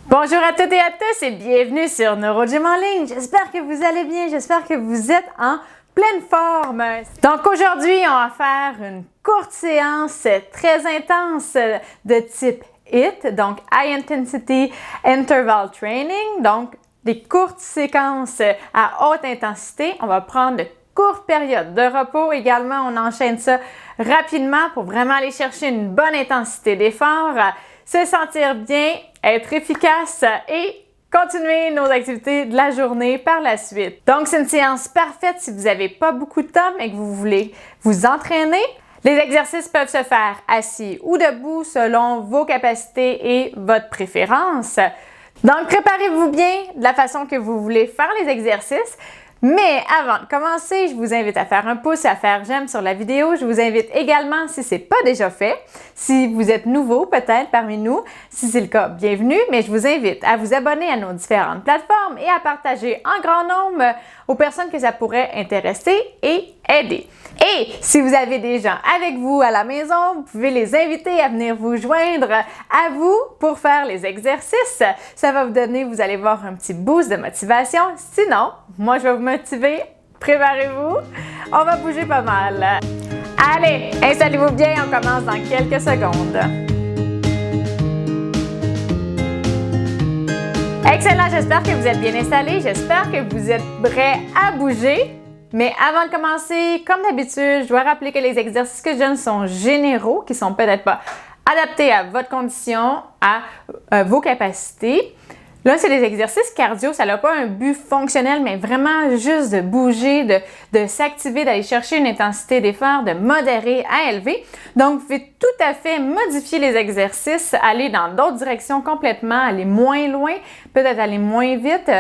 Bonjour à toutes et à tous et bienvenue sur NeuroGym en ligne. J'espère que vous allez bien, j'espère que vous êtes en pleine forme. Donc aujourd'hui, on va faire une courte séance très intense de type HIIT, donc High Intensity Interval Training, donc des courtes séquences à haute intensité. On va prendre de courtes périodes de repos également. On enchaîne ça rapidement pour vraiment aller chercher une bonne intensité d'effort, se sentir bien, être efficace et continuer nos activités de la journée par la suite. Donc, c'est une séance parfaite si vous n'avez pas beaucoup de temps et que vous voulez vous entraîner. Les exercices peuvent se faire assis ou debout selon vos capacités et votre préférence. Donc, préparez-vous bien de la façon que vous voulez faire les exercices. Mais avant de commencer, je vous invite à faire un pouce et à faire j'aime sur la vidéo. Je vous invite également, si ce n'est pas déjà fait, si vous êtes nouveau peut-être parmi nous, si c'est le cas, bienvenue, mais je vous invite à vous abonner à nos différentes plateformes et à partager en grand nombre aux personnes que ça pourrait intéresser et aider. Et si vous avez des gens avec vous à la maison, vous pouvez les inviter à venir vous joindre à vous pour faire les exercices. Ça va vous donner, vous allez voir, un petit boost de motivation. Sinon, moi je vais vous motiver. Préparez-vous. On va bouger pas mal. Allez, installez-vous bien. On commence dans quelques secondes. Excellent, j'espère que vous êtes bien installés. J'espère que vous êtes prêts à bouger. Mais avant de commencer, comme d'habitude, je dois rappeler que les exercices que je donne sont généraux, qui ne sont peut-être pas adaptés à votre condition, à vos capacités. Là, c'est des exercices cardio, ça n'a pas un but fonctionnel, mais vraiment juste de bouger, de s'activer, d'aller chercher une intensité d'effort de modéré à élevé. Donc, vous pouvez tout à fait modifier les exercices, aller dans d'autres directions complètement, aller moins loin, peut-être aller moins vite.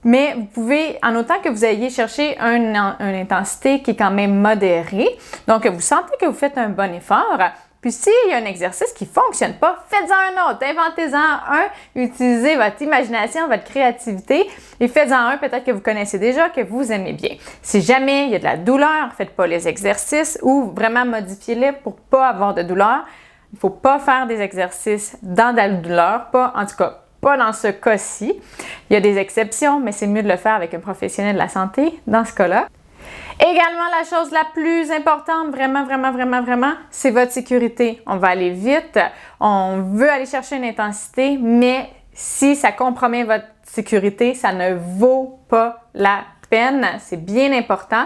Mais vous pouvez, en autant que vous ayez cherché une intensité qui est quand même modérée, donc vous sentez que vous faites un bon effort, puis s'il y a un exercice qui ne fonctionne pas, faites-en un autre, inventez-en un, utilisez votre imagination, votre créativité et faites-en un peut-être que vous connaissez déjà, que vous aimez bien. Si jamais il y a de la douleur, faites pas les exercices ou vraiment modifiez-les pour ne pas avoir de douleur. Il ne faut pas faire des exercices dans de la douleur, en tout cas, pas dans ce cas-ci. Il y a des exceptions, mais c'est mieux de le faire avec un professionnel de la santé dans ce cas-là. Également, la chose la plus importante, vraiment, c'est votre sécurité. On va aller vite, on veut aller chercher une intensité, mais si ça compromet votre sécurité, ça ne vaut pas la peine. C'est bien important.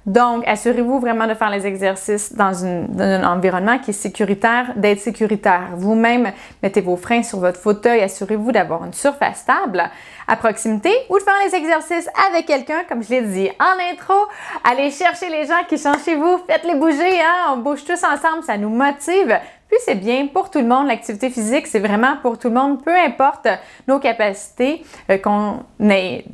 Donc, assurez-vous vraiment de faire les exercices dans un environnement qui est sécuritaire, d'être sécuritaire. Vous-même, mettez vos freins sur votre fauteuil, assurez-vous d'avoir une surface stable à proximité ou de faire les exercices avec quelqu'un, comme je l'ai dit en intro. Allez chercher les gens qui sont chez vous, faites-les bouger, hein? On bouge tous ensemble, ça nous motive. Puis c'est bien pour tout le monde, l'activité physique, c'est vraiment pour tout le monde, peu importe nos capacités, qu'on ait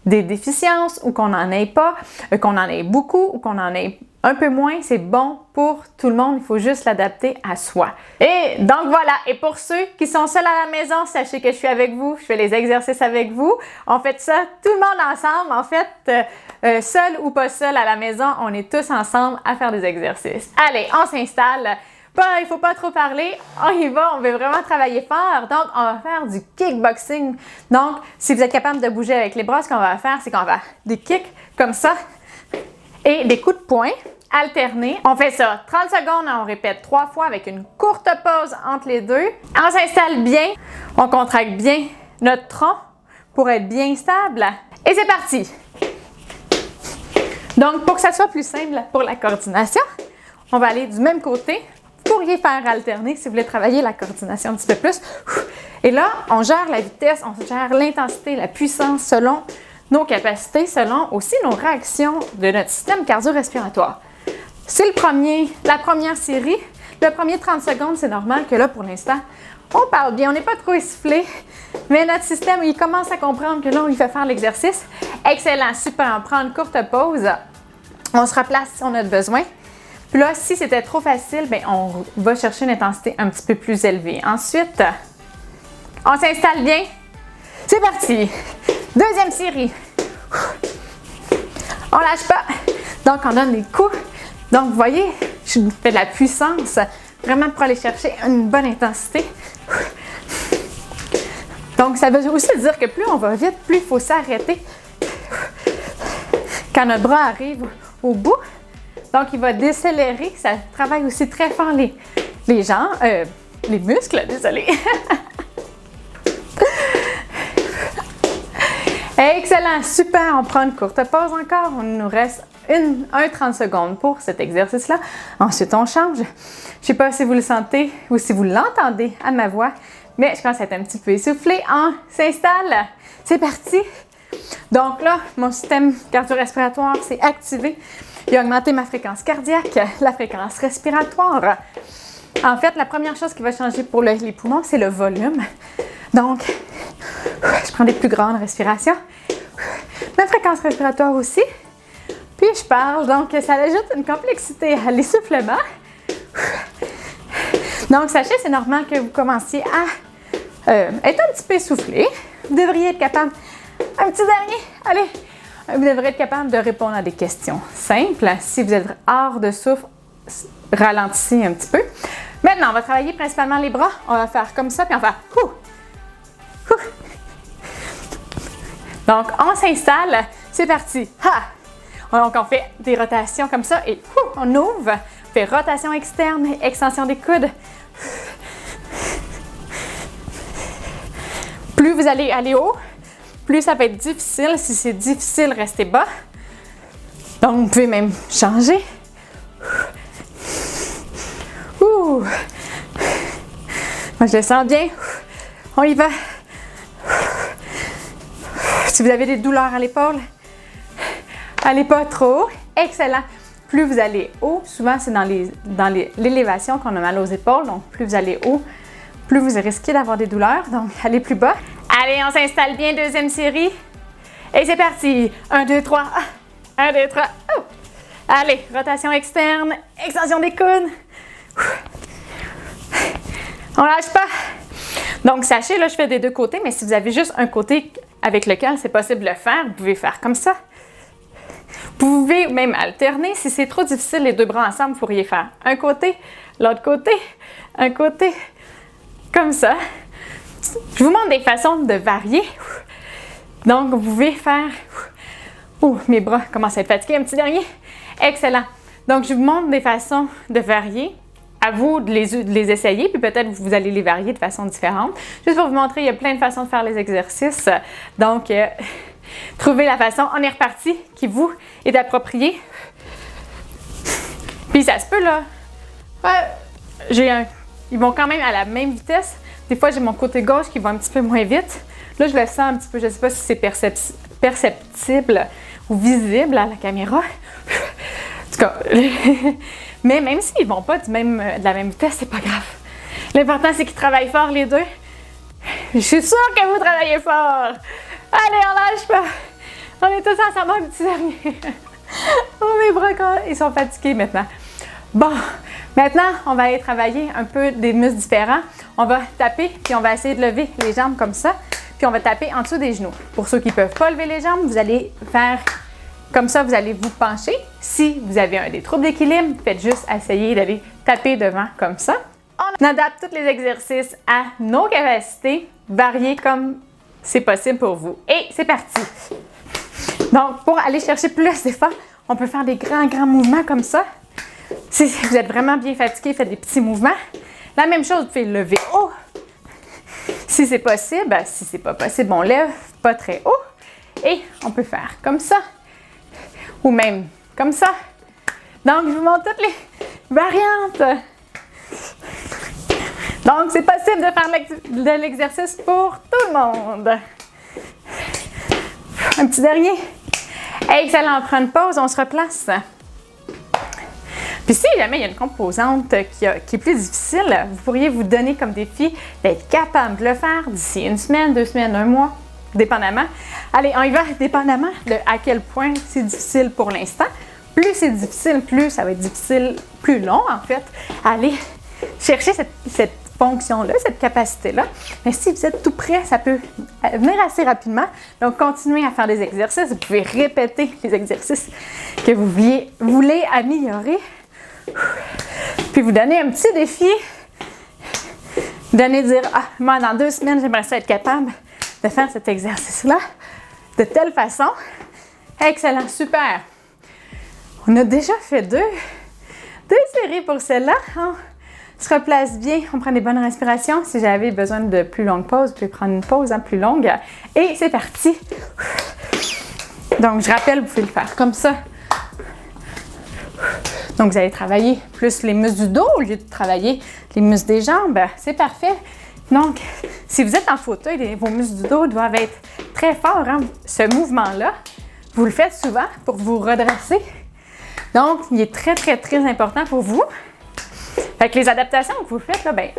des déficiences ou qu'on n'en ait pas, qu'on en ait beaucoup ou qu'on en ait un peu moins, c'est bon pour tout le monde, il faut juste l'adapter à soi. Et donc voilà, et pour ceux qui sont seuls à la maison, sachez que je suis avec vous, je fais les exercices avec vous, on fait ça tout le monde ensemble, en fait, seul ou pas seul à la maison, on est tous ensemble à faire des exercices. Allez, on s'installe. Il ne faut pas trop parler, on y va, on veut vraiment travailler fort. Donc, on va faire du kickboxing. Donc, si vous êtes capable de bouger avec les bras, ce qu'on va faire, c'est qu'on va des kicks comme ça et des coups de poing alternés. On fait ça 30 secondes, on répète 3 fois avec une courte pause entre les deux. On s'installe bien, on contracte bien notre tronc pour être bien stable. Et c'est parti! Donc, pour que ça soit plus simple pour la coordination, on va aller du même côté. Vous pourriez faire alterner si vous voulez travailler la coordination un petit peu plus. Et là, on gère la vitesse, on gère l'intensité, la puissance selon nos capacités, selon aussi nos réactions de notre système cardio-respiratoire. C'est la première série. Le premier 30 secondes, c'est normal que là, pour l'instant, on parle bien, on n'est pas trop essoufflé, mais notre système, il commence à comprendre que là, on lui fait faire l'exercice. Excellent, super, on prend une courte pause. On se replace si on a besoin. Puis là, si c'était trop facile, bien, on va chercher une intensité un petit peu plus élevée. Ensuite, on s'installe bien. C'est parti! Deuxième série. On lâche pas. Donc, on donne des coups. Donc, vous voyez, je fais de la puissance vraiment pour aller chercher une bonne intensité. Donc, ça veut aussi dire que plus on va vite, plus il faut s'arrêter quand notre bras arrive au bout. Donc, il va décélérer. Ça travaille aussi très fort les jambes, les muscles, désolé. Excellent, super. On prend une courte pause encore. Il nous reste 30 secondes pour cet exercice-là. Ensuite, on change. Je ne sais pas si vous le sentez ou si vous l'entendez à ma voix, mais je commence à être un petit peu essoufflée. On s'installe. C'est parti. Donc là, mon système cardio-respiratoire s'est activé. Il a augmenté ma fréquence cardiaque, la fréquence respiratoire. En fait, la première chose qui va changer pour les poumons, c'est le volume. Donc, je prends des plus grandes respirations. Ma fréquence respiratoire aussi. Puis je parle, donc ça ajoute une complexité à l'essoufflement. Donc, sachez, c'est normal que vous commenciez à être un petit peu essoufflé. Vous devriez être capable, un petit dernier, allez, vous devriez être capable de répondre à des questions simples. Si vous êtes hors de souffle, ralentissez un petit peu. Maintenant, on va travailler principalement les bras. On va faire comme ça, puis on va faire Donc, on s'installe. C'est parti. Ha! Donc, on fait des rotations comme ça et on ouvre. On fait rotation externe, extension des coudes. Plus vous allez aller haut, plus ça va être difficile. Si c'est difficile, restez bas. Donc, vous pouvez même changer. Ouh. Moi, je le sens bien. On y va. Si vous avez des douleurs à l'épaule, allez pas trop haut. Excellent. Plus vous allez haut, souvent c'est dans l'élévation qu'on a mal aux épaules. Donc, plus vous allez haut, plus vous risquez d'avoir des douleurs. Donc, allez plus bas. Allez, on s'installe bien. Deuxième série. Et c'est parti. 1, 2, 3. 1, 2, 3. Oh. Allez, rotation externe, extension des coudes. On lâche pas. Donc, sachez, là, je fais des deux côtés, mais si vous avez juste un côté avec lequel c'est possible de le faire, vous pouvez faire comme ça. Vous pouvez même alterner. Si c'est trop difficile, les deux bras ensemble, vous pourriez faire un côté, l'autre côté, un côté, comme ça. Je vous montre des façons de varier. Donc, vous pouvez faire... mes bras commencent à être fatigués. Un petit dernier. Excellent. Donc, je vous montre des façons de varier. À vous de les essayer, puis peut-être vous allez les varier de façon différente. Juste pour vous montrer, il y a plein de façons de faire les exercices. Donc, trouvez la façon. On est reparti qui vous est appropriée. Puis ça se peut, là. Ils vont quand même à la même vitesse. Des fois, j'ai mon côté gauche qui va un petit peu moins vite. Là, je le sens un petit peu. Je ne sais pas si c'est perceptible ou visible à la caméra. En tout cas... Mais même s'ils ne vont pas de la même vitesse, c'est pas grave. L'important, c'est qu'ils travaillent fort, les deux. Je suis sûre que vous travaillez fort. Allez, on lâche pas. On est tous ensemble, un petit dernier. Mes bras, ils sont fatigués maintenant. Bon, maintenant, on va aller travailler un peu des muscles différents. On va taper, puis on va essayer de lever les jambes comme ça. Puis on va taper en dessous des genoux. Pour ceux qui ne peuvent pas lever les jambes, vous allez faire... Comme ça, vous allez vous pencher. Si vous avez des troubles d'équilibre, faites juste essayer d'aller taper devant comme ça. On adapte tous les exercices à nos capacités, varier comme c'est possible pour vous. Et c'est parti! Donc, pour aller chercher plus d'efforts, on peut faire des grands mouvements comme ça. Si vous êtes vraiment bien fatigué, faites des petits mouvements. La même chose, vous pouvez lever haut. Si c'est possible, si c'est pas possible, on lève pas très haut. Et on peut faire comme ça. Ou même comme ça. Donc, je vous montre toutes les variantes. Donc, c'est possible de faire de l'exercice pour tout le monde. Un petit dernier. Excellent, on prend une pause, on se replace. Puis si jamais il y a une composante qui est plus difficile, vous pourriez vous donner comme défi d'être capable de le faire d'ici 1 semaine, 2 semaines, 1 mois. Dépendamment. Allez, on y va dépendamment de à quel point c'est difficile pour l'instant. Plus c'est difficile, plus ça va être difficile, plus long en fait. Allez chercher cette fonction-là, cette capacité-là. Mais si vous êtes tout prêt, ça peut venir assez rapidement. Donc, continuez à faire des exercices. Vous pouvez répéter les exercices que vous voulez améliorer. Puis vous donnez un petit défi. Dire, moi, dans 2 semaines, j'aimerais ça être capable de faire cet exercice-là de telle façon. Excellent, super. On a déjà fait deux séries pour celle-là. On se replace bien, on prend des bonnes respirations. Si j'avais besoin de plus longues pauses, vous pouvez prendre une pause plus longue. Et c'est parti. Donc, je rappelle, vous pouvez le faire comme ça. Donc, vous allez travailler plus les muscles du dos au lieu de travailler les muscles des jambes. C'est parfait. Donc, si vous êtes en fauteuil, vos muscles du dos doivent être très forts. Hein? Ce mouvement-là, vous le faites souvent pour vous redresser. Donc, il est très, très, très important pour vous. Fait que les adaptations que vous faites, là, bien,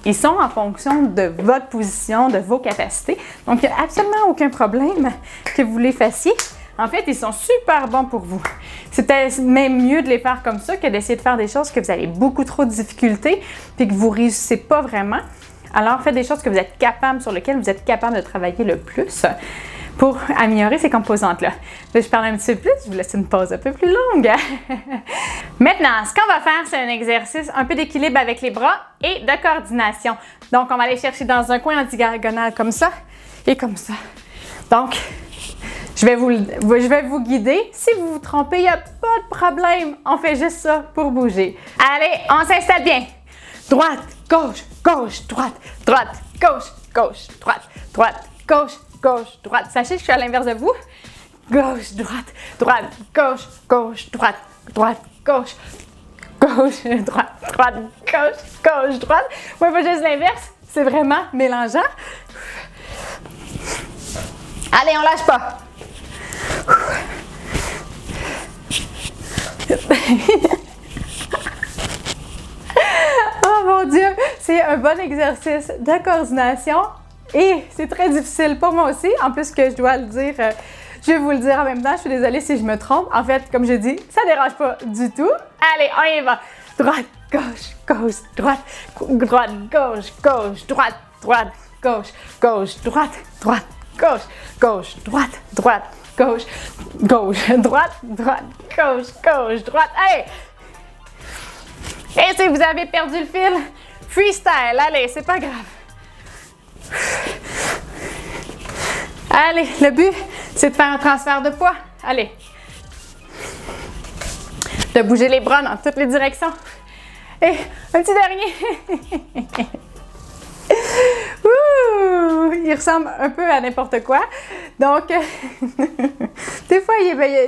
ils sont en fonction de votre position, de vos capacités. Donc, il n'y a absolument aucun problème que vous les fassiez. En fait, ils sont super bons pour vous. C'est peut-être même mieux de les faire comme ça que d'essayer de faire des choses que vous avez beaucoup trop de difficultés et que vous ne réussissez pas vraiment. Alors, faites des choses que vous êtes capable, sur lesquelles vous êtes capable de travailler le plus pour améliorer ces composantes-là. Là, je parle un petit peu plus, je vous laisse une pause un peu plus longue. Maintenant, ce qu'on va faire, c'est un exercice un peu d'équilibre avec les bras et de coordination. Donc, on va aller chercher dans un coin en diagonale comme ça et comme ça. Donc, je vais vous guider. Si vous vous trompez, il n'y a pas de problème. On fait juste ça pour bouger. Allez, on s'installe bien. Droite, gauche, gauche, droite, droite, gauche, gauche, droite, droite, gauche, gauche, droite. Sachez que je suis à l'inverse de vous. Gauche, droite, droite, gauche, gauche, droite, droite, gauche, gauche, droite, droite, gauche, gauche, droite. Moi, je fais juste l'inverse. C'est vraiment mélangeant. Allez, on lâche pas. Oh mon Dieu, c'est un bon exercice de coordination et c'est très difficile pour moi aussi. En plus que je dois le dire, je vais vous le dire en même temps, je suis désolée si je me trompe. En fait, comme je dis, ça dérange pas du tout. Allez, on y va. Droite, gauche, gauche, droite, droite, gauche, gauche, droite, droite, gauche, gauche, droite, droite, gauche, gauche, droite, droite, gauche, gauche, droite, droite, gauche, gauche, droite. Allez! Et si vous avez perdu le fil, freestyle, allez, c'est pas grave. Allez, le but, c'est de faire un transfert de poids. Allez. De bouger les bras dans toutes les directions. Et un petit dernier. Ouh, il ressemble un peu à n'importe quoi. Donc, des fois,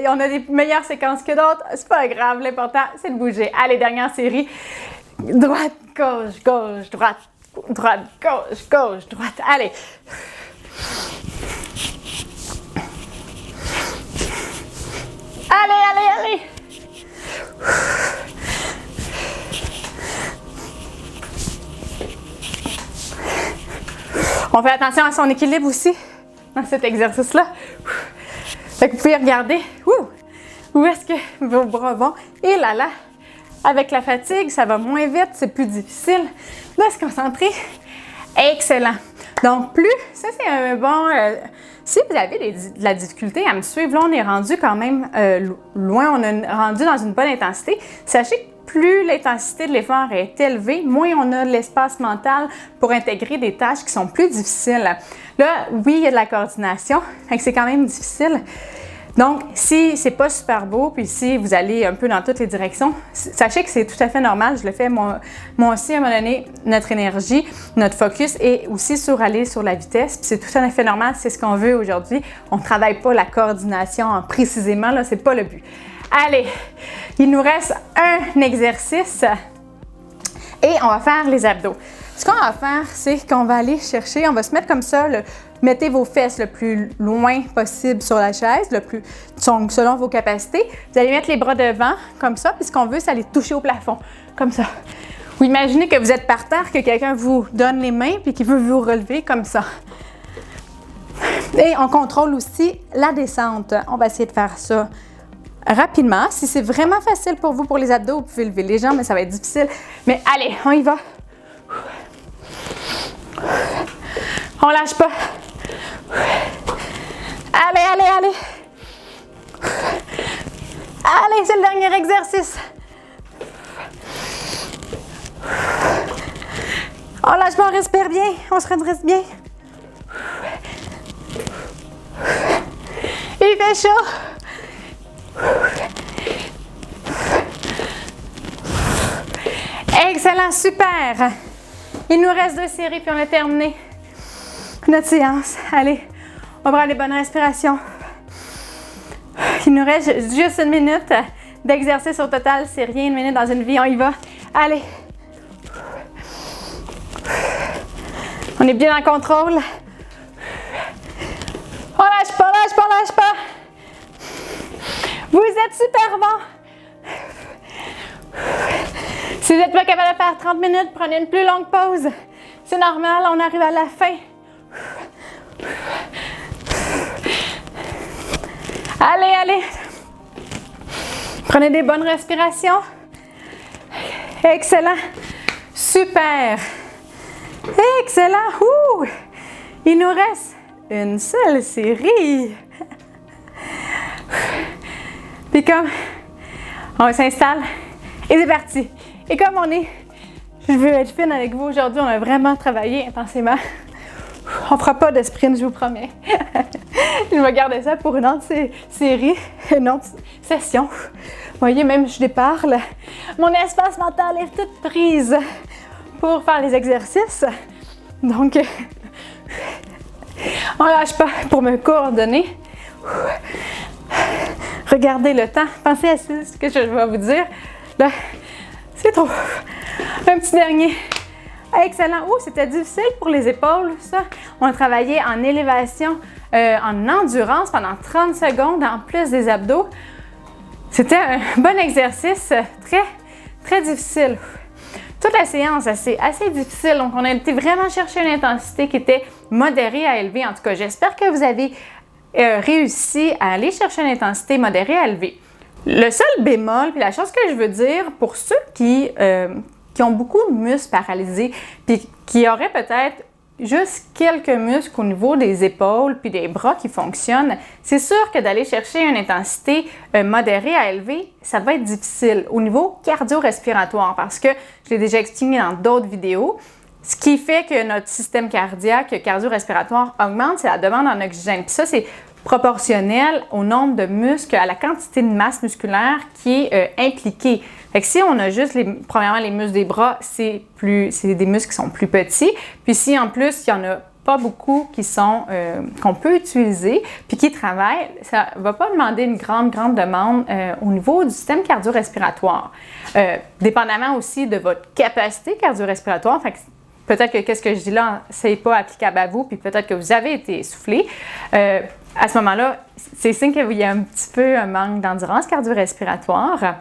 on a des meilleures séquences que d'autres. C'est pas grave, l'important, c'est de bouger. Allez, dernière série. Droite, gauche, gauche, droite, droite, gauche, gauche, droite. Allez. Allez, allez, allez. On fait attention à son équilibre aussi dans cet exercice-là. Fait que vous pouvez regarder où est-ce que vos bras vont. Et là, avec la fatigue, ça va moins vite, c'est plus difficile de se concentrer. Excellent. Donc, ça c'est un bon... si vous avez de la difficulté à me suivre, là, on est rendu quand même loin, on est rendu dans une bonne intensité. Sachez que plus l'intensité de l'effort est élevée, moins on a de l'espace mental pour intégrer des tâches qui sont plus difficiles. Là, oui, il y a de la coordination, fait que c'est quand même difficile. Donc, si c'est pas super beau, puis si vous allez un peu dans toutes les directions, sachez que c'est tout à fait normal. Je le fais moi aussi à un moment donné. Notre énergie, notre focus est aussi sur aller sur la vitesse. Puis c'est tout à fait normal, c'est ce qu'on veut aujourd'hui. On ne travaille pas la coordination précisément, là, c'est pas le but. Allez, il nous reste un exercice et on va faire les abdos. Ce qu'on va faire, c'est qu'on va aller chercher, on va se mettre comme ça, mettez vos fesses le plus loin possible sur la chaise, selon vos capacités. Vous allez mettre les bras devant, comme ça, puis ce qu'on veut, c'est aller toucher au plafond, comme ça. Ou imaginez que vous êtes par terre, que quelqu'un vous donne les mains, puis qu'il veut vous relever comme ça. Et on contrôle aussi la descente. On va essayer de faire ça rapidement. Si c'est vraiment facile pour vous, pour les abdos, vous pouvez lever les jambes, mais ça va être difficile. Mais allez, on y va. On lâche pas. Allez, allez, allez. Allez, c'est le dernier exercice. On lâche pas, on respire bien. On se redresse bien. fait chaud. Excellent, super. Il nous reste 2 séries puis on a terminé notre séance. Allez, on va prendre les bonnes respirations. Il nous reste juste 1 minute d'exercice au total. C'est rien, 1 minute dans une vie, on y va. Allez. On est bien en contrôle. On lâche pas, lâche pas, lâche pas. Vous êtes super bon. Si vous n'êtes pas capable de faire 30 minutes, prenez une plus longue pause. C'est normal, on arrive à la fin. Allez, allez. Prenez des bonnes respirations. Excellent. Super. Excellent. Ouh. Il nous reste une seule série. Puis comme on s'installe et c'est parti. Et comme je veux être fine avec vous aujourd'hui, on a vraiment travaillé intensément. On fera pas de sprint, je vous promets. Je vais garder ça pour une autre série, une autre session. Vous voyez, même je déparle. Mon espace mental est toute prise pour faire les exercices. Donc, on lâche pas pour me coordonner. Regardez le temps. Pensez à ce que je vais vous dire. Là, c'est trop. Un petit dernier. Excellent. Oh, c'était difficile pour les épaules, ça. On a travaillé en élévation, en endurance pendant 30 secondes, en plus des abdos. C'était un bon exercice, très, très difficile. Toute la séance, c'est assez difficile. Donc, on a été vraiment chercher une intensité qui était modérée à élevée. En tout cas, j'espère que vous avez réussi à aller chercher une intensité modérée à élevée. Le seul bémol, puis la chose que je veux dire pour ceux qui ont beaucoup de muscles paralysés, puis qui auraient peut-être juste quelques muscles au niveau des épaules puis des bras qui fonctionnent, c'est sûr que d'aller chercher une intensité modérée à élevée, ça va être difficile au niveau cardio-respiratoire parce que je l'ai déjà expliqué dans d'autres vidéos. Ce qui fait que notre système cardiaque, cardio-respiratoire augmente, c'est la demande en oxygène. Puis ça, c'est proportionnel au nombre de muscles, à la quantité de masse musculaire qui est impliquée. Fait que si on a juste, premièrement, les muscles des bras, c'est des muscles qui sont plus petits. Puis si en plus, il n'y en a pas beaucoup qu'on peut utiliser puis qui travaillent, ça ne va pas demander une grande demande au niveau du système cardio-respiratoire. Dépendamment aussi de votre capacité cardio-respiratoire, fait que peut-être que qu'est-ce que je dis là, c'est pas applicable à vous, puis peut-être que vous avez été essoufflé. À ce moment-là, c'est signe qu'il y a un petit peu un manque d'endurance cardio-respiratoire.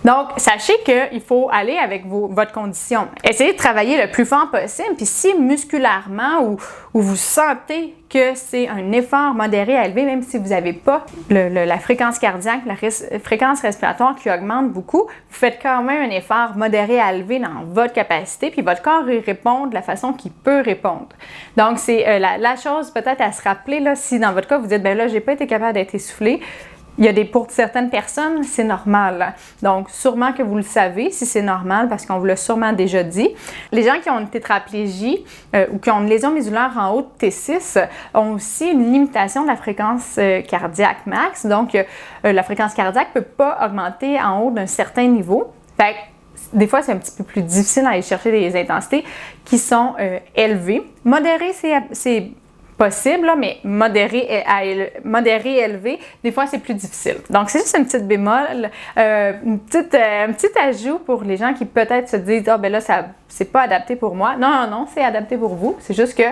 Donc, sachez qu'il faut aller avec votre condition. Essayez de travailler le plus fort possible. Puis si musculairement ou vous sentez que c'est un effort modéré à élevé, même si vous n'avez pas la fréquence cardiaque, la fréquence respiratoire qui augmente beaucoup, vous faites quand même un effort modéré à élevé dans votre capacité, puis votre corps y répond de la façon qu'il peut répondre. Donc, c'est la chose peut-être à se rappeler, là, si dans votre cas, vous dites, ben là, j'ai pas été capable d'être essoufflé. Pour certaines personnes, c'est normal. Donc, sûrement que vous le savez, si c'est normal, parce qu'on vous l'a sûrement déjà dit. Les gens qui ont une tétraplégie ou qui ont une lésion médulaire en haut de T6 ont aussi une limitation de la fréquence cardiaque max. Donc, la fréquence cardiaque ne peut pas augmenter en haut d'un certain niveau. Fait que, des fois, c'est un petit peu plus difficile d'aller chercher des intensités qui sont élevées. Modéré, c'est possible, là, mais modéré élevé, des fois, c'est plus difficile. Donc, c'est juste une petite bémol, un petit ajout pour les gens qui peut-être se disent « Ah, ben là, c'est pas adapté pour moi. » Non, c'est adapté pour vous. C'est juste que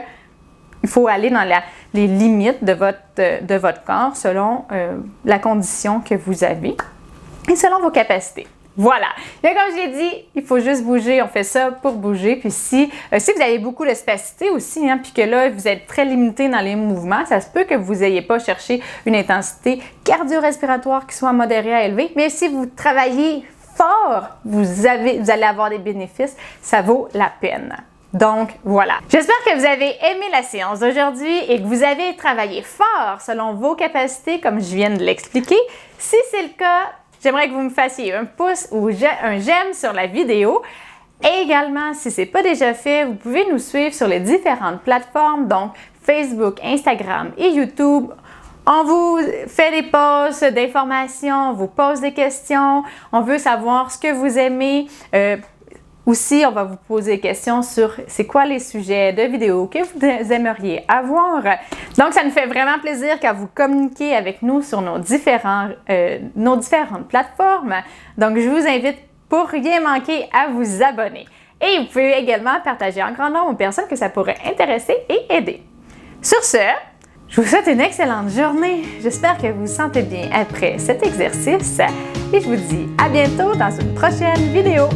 il faut aller dans les limites de votre corps selon la condition que vous avez et selon vos capacités. Voilà. Bien, comme je l'ai dit, il faut juste bouger. On fait ça pour bouger. Puis si vous avez beaucoup de spasticité aussi, puis que là, vous êtes très limité dans les mouvements, ça se peut que vous n'ayez pas cherché une intensité cardio-respiratoire qui soit modérée à élevée. Mais si vous travaillez fort, vous allez avoir des bénéfices. Ça vaut la peine. Donc, voilà. J'espère que vous avez aimé la séance d'aujourd'hui et que vous avez travaillé fort selon vos capacités, comme je viens de l'expliquer. Si c'est le cas, j'aimerais que vous me fassiez un pouce ou un j'aime sur la vidéo. Et également, si ce n'est pas déjà fait, vous pouvez nous suivre sur les différentes plateformes, donc Facebook, Instagram et YouTube. On vous fait des posts d'informations, on vous pose des questions, on veut savoir ce que vous aimez. Aussi, on va vous poser des questions sur c'est quoi les sujets de vidéos que vous aimeriez avoir. Donc, ça nous fait vraiment plaisir qu'à vous communiquer avec nous sur nos différentes plateformes. Donc, je vous invite pour rien manquer à vous abonner. Et vous pouvez également partager en grand nombre aux personnes que ça pourrait intéresser et aider. Sur ce, je vous souhaite une excellente journée. J'espère que vous vous sentez bien après cet exercice et je vous dis à bientôt dans une prochaine vidéo.